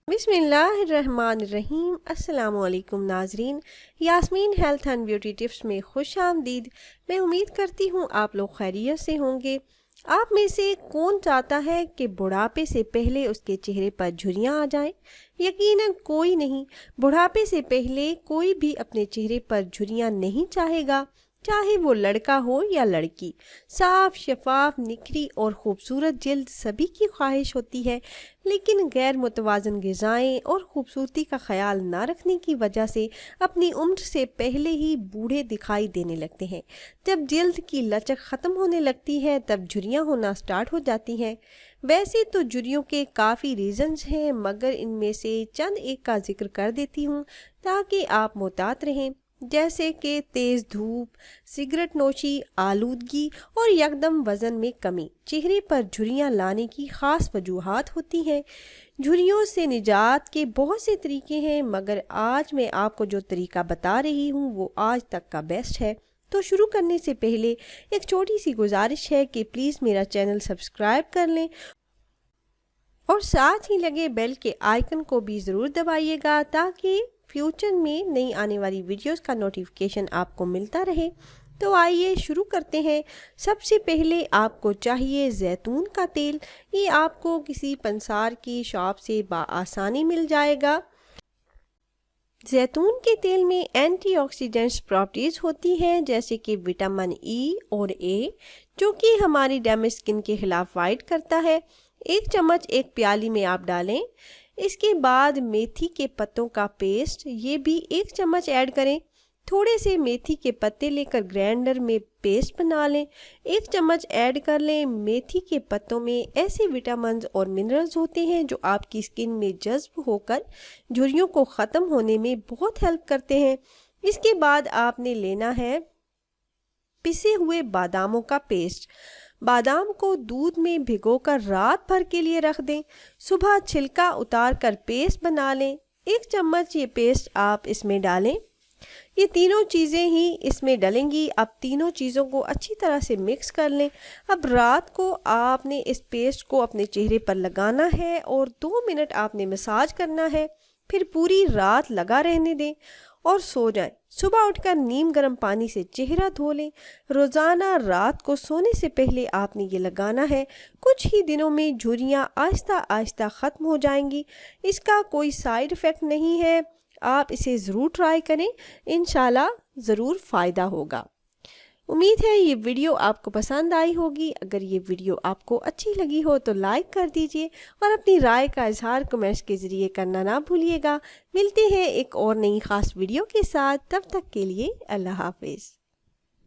बिस्मिल्लाहिर्रहमानिर्रहीम। अस्सलाम वालेकुम नाजरीन, Yasmeen health and beauty tips में खुश आमदीद। मैं उम्मीद करती हूँ आप लोग खैरियत से होंगे। आप में से कौन चाहता है कि बुढ़ापे से पहले उसके चेहरे पर झुर्रियाँ आ जाएं? यकीनन कोई नहीं। बुढ़ापे से पहले कोई भी अपने चेहरे पर झुर्रियाँ नहीं चाहेगा, चाहे वो लड़का हो या लड़की। साफ, शफाफ, निखरी और खूबसूरत जल्द सभी की ख्वाहिश होती है, लेकिन गैर मुतवाज़न ग़िज़ाएँ और ख़ूबसूरती का ख्याल ना रखने की वजह से अपनी उम्र से पहले ही बूढ़े दिखाई देने लगते हैं। जब जल्द की लचक ख़त्म होने लगती है तब झुर्रियाँ होना स्टार्ट हो जाती हैं। वैसे तो झुर्रियों के काफ़ी रीज़न्स हैं, मगर इनमें से चंद एक का जिक्र कर देती हूँ ताकि आप मुहतात रहें, जैसे कि तेज़ धूप, सिगरेट नोशी, आलूदगी और यकदम वज़न में कमी। चेहरे पर झुर्रियाँ लाने की ख़ास वजूहात होती हैं। झुर्रियों से निजात के बहुत से तरीके हैं, मगर आज मैं आपको जो तरीका बता रही हूँ वो आज तक का बेस्ट है। तो शुरू करने से पहले एक छोटी सी गुजारिश है कि प्लीज़ मेरा चैनल सब्सक्राइब कर लें और साथ ही लगे बेल के आइकन को भी ज़रूर दबाइएगा ताकि फ्यूचर में नई आने वाली वीडियोस का नोटिफिकेशन आपको मिलता रहे। तो आइए शुरू करते हैं। सबसे पहले आपको चाहिए जैतून का तेल। ये आपको किसी पंसार की शॉप से बआसानी मिल जाएगा। जैतून के तेल में एंटीऑक्सीडेंट्स प्रॉपर्टीज़ होती हैं, जैसे कि विटामिन ई और ए, जो कि हमारी डैमेज स्किन के खिलाफ फाइट करता है। 1 चम्मच एक प्याली में आप डालें। इसके बाद मेथी के पत्तों का पेस्ट, ये भी 1 चम्मच ऐड करें। थोड़े से मेथी के पत्ते लेकर ग्राइंडर में पेस्ट बना लें। 1 चम्मच ऐड कर लें। मेथी के पत्तों में ऐसे विटामिन और मिनरल्स होते हैं जो आपकी स्किन में जज्ब होकर झुर्रियों को ख़त्म होने में बहुत हेल्प करते हैं। इसके बाद आपने लेना है पिसे हुए बादामों का पेस्ट। बादाम को दूध में भिगोकर रात भर के लिए रख दें। सुबह छिलका उतार कर पेस्ट बना लें। 1 चम्मच ये पेस्ट आप इसमें डालें। ये तीनों चीज़ें ही इसमें डलेंगी। अब तीनों चीज़ों को अच्छी तरह से मिक्स कर लें। अब रात को आपने इस पेस्ट को अपने चेहरे पर लगाना है और 2 मिनट आपने मसाज करना है। फिर पूरी रात लगा रहने दें और सो जाएं। सुबह उठकर नीम गर्म पानी से चेहरा धो लें। रोज़ाना रात को सोने से पहले आपने ये लगाना है। कुछ ही दिनों में झुर्रियाँ आहिस्ता आहिस्ता ख़त्म हो जाएंगी। इसका कोई साइड इफ़ेक्ट नहीं है। आप इसे ज़रूर ट्राई करें, इंशाल्लाह ज़रूर फ़ायदा होगा। उम्मीद है ये वीडियो आपको पसंद आई होगी। अगर ये वीडियो आपको अच्छी लगी हो तो लाइक कर दीजिए और अपनी राय का इजहार कमेंट्स के ज़रिए करना ना भूलिएगा। मिलते हैं एक और नई ख़ास वीडियो के साथ। तब तक के लिए अल्लाह हाफिज़।